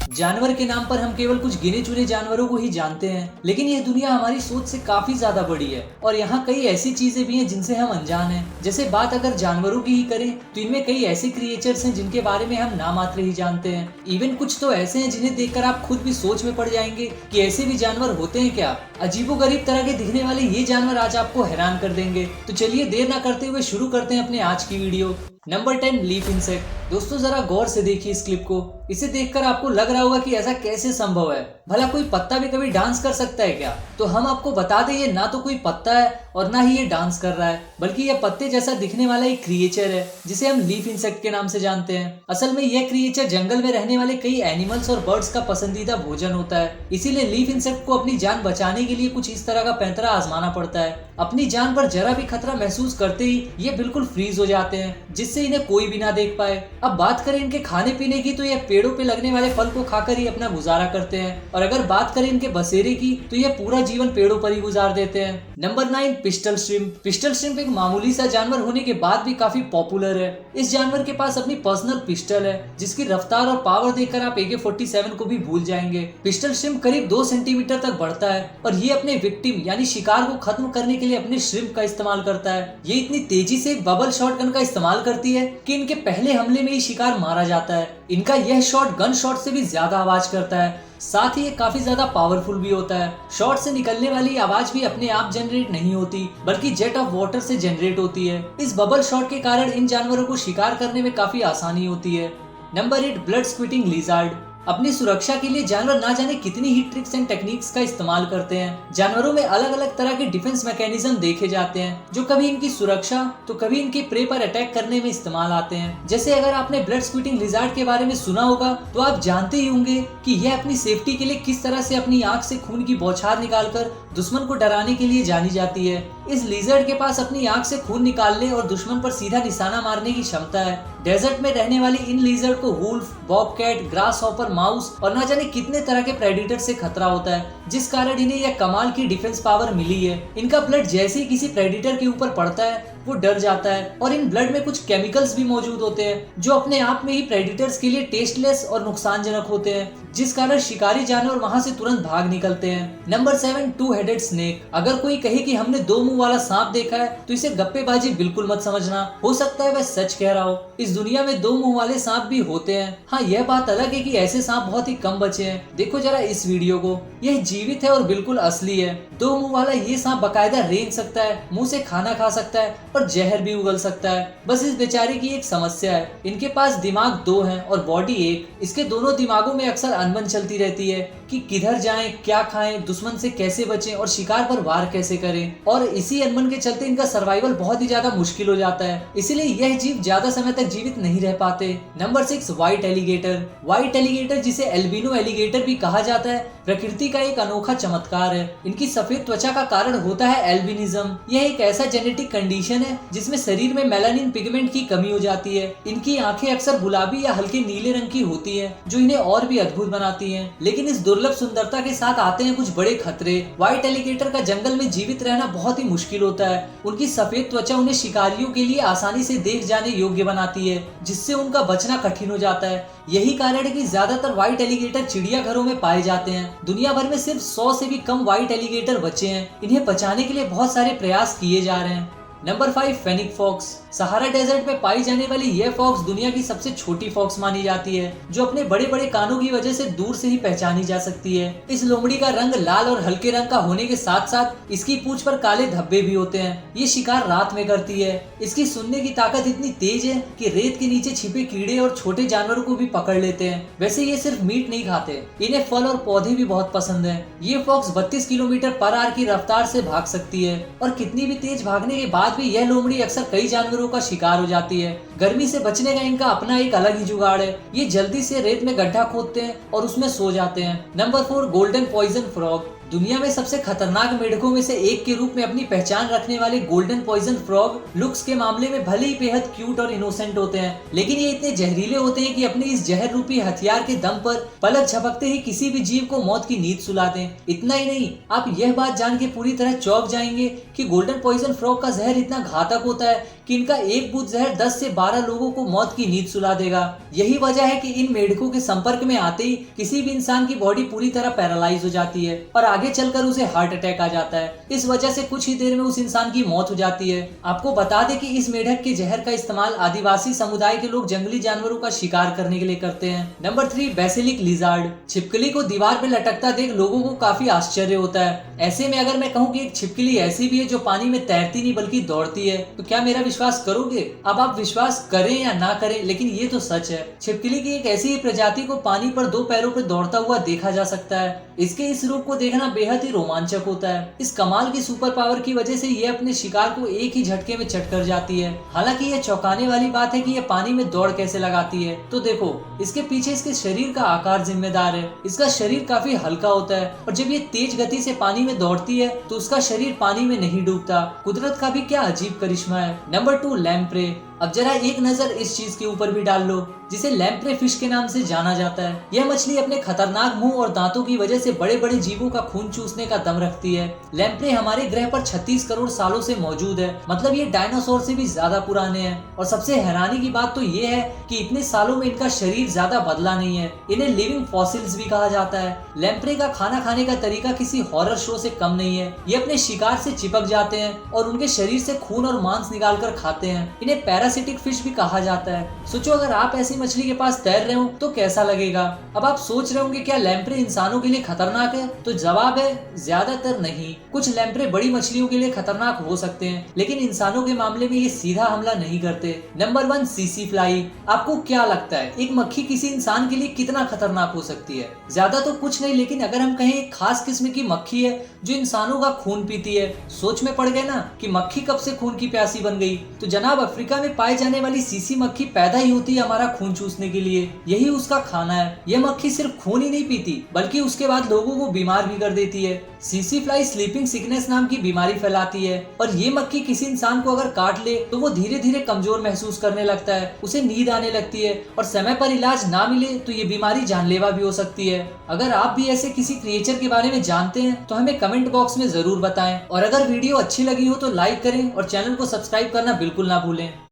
जानवर के नाम पर हम केवल कुछ गिने चुने जानवरों को ही जानते हैं, लेकिन यह दुनिया हमारी सोच से काफी ज्यादा बड़ी है और यहाँ कई ऐसी चीजें भी हैं जिनसे हम अनजान हैं। जैसे बात अगर जानवरों की ही करें तो इनमें कई ऐसे क्रिएचर्स हैं जिनके बारे में हम नाम मात्र ही जानते हैं। इवन कुछ तो ऐसे हैं जिन्हें देखकर आप खुद भी सोच में पड़ जाएंगे कि ऐसे भी जानवर होते हैं क्या। अजीबोगरीब तरह के दिखने वाले ये जानवर आज आपको हैरान कर देंगे। तो चलिए देर ना करते हुए शुरू करते हैं अपने आज की वीडियो। Number 10, leaf insect. दोस्तों जरा गौर से देखिए इस क्लिप को। इसे देखकर आपको लग रहा होगा कि ऐसा कैसे संभव है, भला कोई पत्ता भी कभी डांस कर सकता है क्या? तो हम आपको बता दें ये ना तो कोई पत्ता है और ना ही ये डांस कर रहा है, बल्कि यह पत्ते जैसा दिखने वाला एक क्रिएचर है जिसे हम लीफ इंसेक्ट के नाम से जानते हैं। असल में यह क्रिएचर जंगल में रहने वाले कई एनिमल्स और बर्ड्स का पसंदीदा भोजन होता है। इसीलिए लीफ इंसेक्ट को अपनी जान बचाने के लिए कुछ इस तरह का पैंतरा आजमाना पड़ता है। अपनी जान पर जरा भी खतरा महसूस करते ही ये बिल्कुल फ्रीज हो जाते हैं, जिससे इन्हें कोई भी ना देख पाए। अब बात करें इनके खाने पीने की तो ये पेड़ों पे लगने वाले फल को खाकर ही अपना गुजारा करते हैं, और अगर बात करें इनके बसेरे की तो ये पूरा जीवन पेड़ों पर ही गुजार देते हैं। Number 9, pistol shrimp. Pistol shrimp एक मामूली सा जानवर होने के बाद भी काफी पॉपुलर है। इस जानवर के पास अपनी पर्सनल पिस्टल है जिसकी रफ्तार और पावर देखकर आप AK-47 को भी भूल जाएंगे। पिस्टल श्रिम्प करीब 2 सेंटीमीटर तक बढ़ता है और ये अपने विक्टिम यानी शिकार को खत्म करने के लिए अपने श्रिम्प का इस्तेमाल करता है। ये इतनी तेजी से एक बबल शॉटगन का इस्तेमाल करती है कि इनके पहले हमले में ही शिकार मारा जाता है। इनका यह शॉट गन शॉट से भी ज्यादा आवाज करता है, साथ ही ये काफी ज्यादा पावरफुल भी होता है। शॉट से निकलने वाली आवाज भी अपने आप जनरेट नहीं होती, बल्कि जेट ऑफ वाटर से जनरेट होती है। इस बबल शॉट के कारण इन जानवरों को शिकार करने में काफी आसानी होती है। Number 8, blood squirting lizard. अपनी सुरक्षा के लिए जानवर ना जाने कितनी ही ट्रिक्स एंड टेक्निक्स का इस्तेमाल करते हैं। जानवरों में अलग अलग तरह के डिफेंस मैकेनिज्म देखे जाते हैं जो कभी इनकी सुरक्षा तो कभी इनके प्रे पर अटैक करने में इस्तेमाल आते हैं। जैसे अगर आपने ब्लड स्क्विटिंग लिजार्ड के बारे में सुना होगा तो आप जानते ही होंगे कि यह अपनी सेफ्टी के लिए किस तरह से अपनी आंख से खून की बौछार निकालकर दुश्मन को डराने के लिए जानी जाती है। इस लिजर्ड के पास अपनी आंख से खून निकालने और दुश्मन पर सीधा निशाना मारने की क्षमता है। डेजर्ट में रहने वाली इन लिजर्ड को wolf, bobcat, grasshopper, mouse और ना जाने कितने तरह के प्रेडिटर से खतरा होता है, जिस कारण इन्हें यह कमाल की डिफेंस पावर मिली है। इनका ब्लड जैसे ही किसी प्रेडिटर के ऊपर पड़ता है वो डर जाता है, और इन ब्लड में कुछ केमिकल्स भी मौजूद होते हैं जो अपने आप में ही प्रेडिटर्स के लिए टेस्टलेस और नुकसानजनक होते हैं, जिस कारण शिकारी जानवर वहां से तुरंत भाग निकलते हैं। Number 7, two headed snake. अगर कोई कहे कि हमने 2 मुंह वाला सांप देखा है तो इसे गप्पेबाजी बिल्कुल मत समझना, हो सकता है वह सच कह रहा हो। इस दुनिया में 2 मुंह वाले सांप भी होते हैं। हाँ, यह बात अलग है कि ऐसे सांप बहुत ही कम बचे हैं। देखो जरा इस वीडियो को, यह जीवित है और बिल्कुल असली है। 2 मुंह वाला ये सांप बकायदा रेंग सकता है, मुंह से खाना खा सकता है और जहर भी उगल सकता है। बस इस बेचारे की एक समस्या है, इनके पास दिमाग 2 हैं और बॉडी 1। इसके दोनों दिमागों में अक्सर अनबन चलती रहती है कि किधर जाएं, क्या खाएं, दुश्मन से कैसे बचें और शिकार पर वार कैसे करें, और इसी अनबन के चलते इनका सर्वाइवल बहुत ही ज्यादा मुश्किल हो जाता है। इसीलिए यह जीव ज्यादा समय तक जीवित नहीं रह पाते। Number 6, white alligator. White alligator जिसे एल्बिनो एलिगेटर भी कहा जाता है, प्रकृति का एक अनोखा चमत्कार है। इनकी सफेद त्वचा का कारण होता है एल्बिनिज्म। यह एक ऐसा जेनेटिक कंडीशन है जिसमें शरीर में मेलानिन पिगमेंट की कमी हो जाती है। इनकी आंखें अक्सर गुलाबी या हल्के नीले रंग की होती हैं, जो इन्हें और भी अद्भुत बनाती हैं। लेकिन इस दुर्लभ सुंदरता के साथ आते हैं कुछ बड़े खतरे। व्हाइट एलिगेटर का जंगल में जीवित रहना बहुत ही मुश्किल होता है। उनकी सफेद त्वचा उन्हें शिकारियों के लिए आसानी से देख जाने योग्य बनाती है, जिससे उनका बचना कठिन हो जाता है। यही कारण है कि ज्यादातर व्हाइट एलिगेटर चिड़ियाघरों में पाए जाते हैं। दुनिया भर में सिर्फ 100 से भी कम व्हाइट एलिगेटर बचे हैं। इन्हें बचाने के लिए बहुत सारे प्रयास किए जा रहे हैं। Number 5, fennec fox. Sahara desert में पाई जाने वाली यह फॉक्स दुनिया की सबसे छोटी फॉक्स मानी जाती है, जो अपने बड़े बड़े कानों की वजह से दूर से ही पहचानी जा सकती है। इस लोमड़ी का रंग लाल और हल्के रंग का होने के साथ साथ इसकी पूंछ पर काले धब्बे भी होते हैं। ये शिकार रात में करती है। इसकी सुनने की ताकत इतनी तेज है कि रेत के नीचे छिपे कीड़े और छोटे जानवरों को भी पकड़ लेते हैं। वैसे ये सिर्फ मीट नहीं खाते, इन्हें फल और पौधे भी बहुत पसंद है। ये फॉक्स 32 किलोमीटर पर आवर की रफ्तार से भाग सकती है, और कितनी भी तेज भागने के बाद भी यह लोमड़ी अक्सर कई जानवरों का शिकार हो जाती है। गर्मी से बचने का इनका अपना एक अलग ही जुगाड़ है। ये जल्दी से रेत में गड्ढा खोदते हैं और उसमें सो जाते हैं। Number 4, golden poison frog. दुनिया में सबसे खतरनाक मेढकों में से एक के रूप में अपनी पहचान रखने वाले गोल्डन पॉइजन फ्रॉग लुक्स के मामले में भले ही बेहद क्यूट और इनोसेंट होते हैं, लेकिन ये इतने जहरीले होते हैं कि अपने इस जहर रूपी हथियार के दम पर पलक झपकते ही किसी भी जीव को मौत की नींद सुला दें। इतना ही नहीं, आप यह बात जान के पूरी तरह चौंक जाएंगे कि गोल्डन पॉइजन फ्रॉग का जहर इतना घातक होता है कि इनका एक बूंद जहर 10 से 12 लोगों को मौत की नींद सुला देगा। यही वजह है कि इन मेढकों के संपर्क में आते ही किसी भी इंसान की बॉडी पूरी तरह पैरालाइज हो जाती है और आगे चलकर उसे हार्ट अटैक आ जाता है। इस वजह से कुछ ही देर में उस इंसान की मौत हो जाती है। आपको बता दें कि इस मेढक के जहर का इस्तेमाल आदिवासी समुदाय के लोग जंगली जानवरों का शिकार करने के लिए करते हैं। Number 3, Basilic lizard. छिपकली को दीवार पे लटकता देख लोगों को काफी आश्चर्य होता है। ऐसे में अगर मैं कहूँ कि एक छिपकली ऐसी भी है जो पानी में तैरती नहीं बल्कि दौड़ती है, तो क्या मेरा विश्वास करोगे? अब आप विश्वास करें या ना करें, लेकिन ये तो सच है। छिपकली की एक ऐसी ही प्रजाति को पानी पर 2 पैरों पर दौड़ता हुआ देखा जा सकता है। इसके इस रूप को देखना बेहद ही रोमांचक होता है। इस कमाल की सुपर पावर की वजह से ये अपने शिकार को एक ही झटके में चट कर जाती है। हालांकि ये चौंकाने वाली बात है कि ये पानी में दौड़ कैसे लगाती है। तो देखो, इसके पीछे इसके शरीर का आकार जिम्मेदार है। इसका शरीर काफी हल्का होता है और जब ये तेज गति से पानी में दौड़ती है तो उसका शरीर पानी में नहीं डूबता। कुदरत का भी क्या अजीब करिश्मा है। Number 2, lamprey. अब जरा एक नजर इस चीज के ऊपर भी डाल लो जिसे लैम्प्रे फिश के नाम से जाना जाता है। यह मछली अपने खतरनाक मुंह और दांतों की वजह से बड़े बड़े जीवों का खून चूसने का दम रखती है। लैम्प्रे हमारे ग्रह पर 36 करोड़ सालों से मौजूद है। मतलब ये डायनासोर से भी ज्यादा पुराने हैं। और सबसे हैरानी की बात तो ये है कि इतने सालों में इनका शरीर ज्यादा बदला नहीं है। इन्हें लिविंग फॉसिल्स भी कहा जाता है। लैम्प्रे का खाना खाने का तरीका किसी हॉरर शो से कम नहीं है। ये अपने शिकार से चिपक जाते हैं और उनके शरीर से खून और मांस निकाल कर खाते हैं। इन्हें पैरासिटिक फिश भी कहा जाता है। सोचो अगर आप ऐसी मछली के पास तैर रहे हो तो कैसा लगेगा। अब आप सोच रहे होंगे क्या लैम्प्रे इंसानों के लिए खतरनाक है? तो जवाब है ज्यादातर नहीं। कुछ लैम्प्रे बड़ी मछलियों के लिए खतरनाक हो सकते हैं, लेकिन इंसानों के मामले में ये सीधा हमला नहीं करते। Number 1, CC fly. आपको क्या लगता है एक मक्खी किसी इंसान के लिए कितना खतरनाक हो सकती है? ज्यादा तो कुछ नहीं, लेकिन अगर हम कहें एक खास किस्म की मक्खी है जो इंसानों का खून पीती है। सोच में पड़ गए ना कि मक्खी कब से खून की प्यासी बन गई। तो जनाब, अफ्रीका में पाए जाने वाली सीसी मक्खी पैदा ही होती है हमारा खून चूसने के लिए। यही उसका खाना है। यह मक्खी सिर्फ खून ही नहीं पीती बल्कि उसके बाद लोगों को बीमार भी कर देती है। सीसी फ्लाई स्लीपिंग सिकनेस नाम की बीमारी फैलाती है और ये मक्खी किसी इंसान को अगर काट ले तो वो धीरे धीरे कमजोर महसूस करने लगता है, उसे नींद आने लगती है और समय पर इलाज ना मिले तो ये बीमारी जानलेवा भी हो सकती है। अगर आप भी ऐसे किसी क्रिएचर के बारे में जानते हैं तो हमें कमेंट बॉक्स में जरूर बताएं और अगर वीडियो अच्छी लगी हो तो लाइक करें और चैनल को सब्सक्राइब करना बिल्कुल ना भूलें।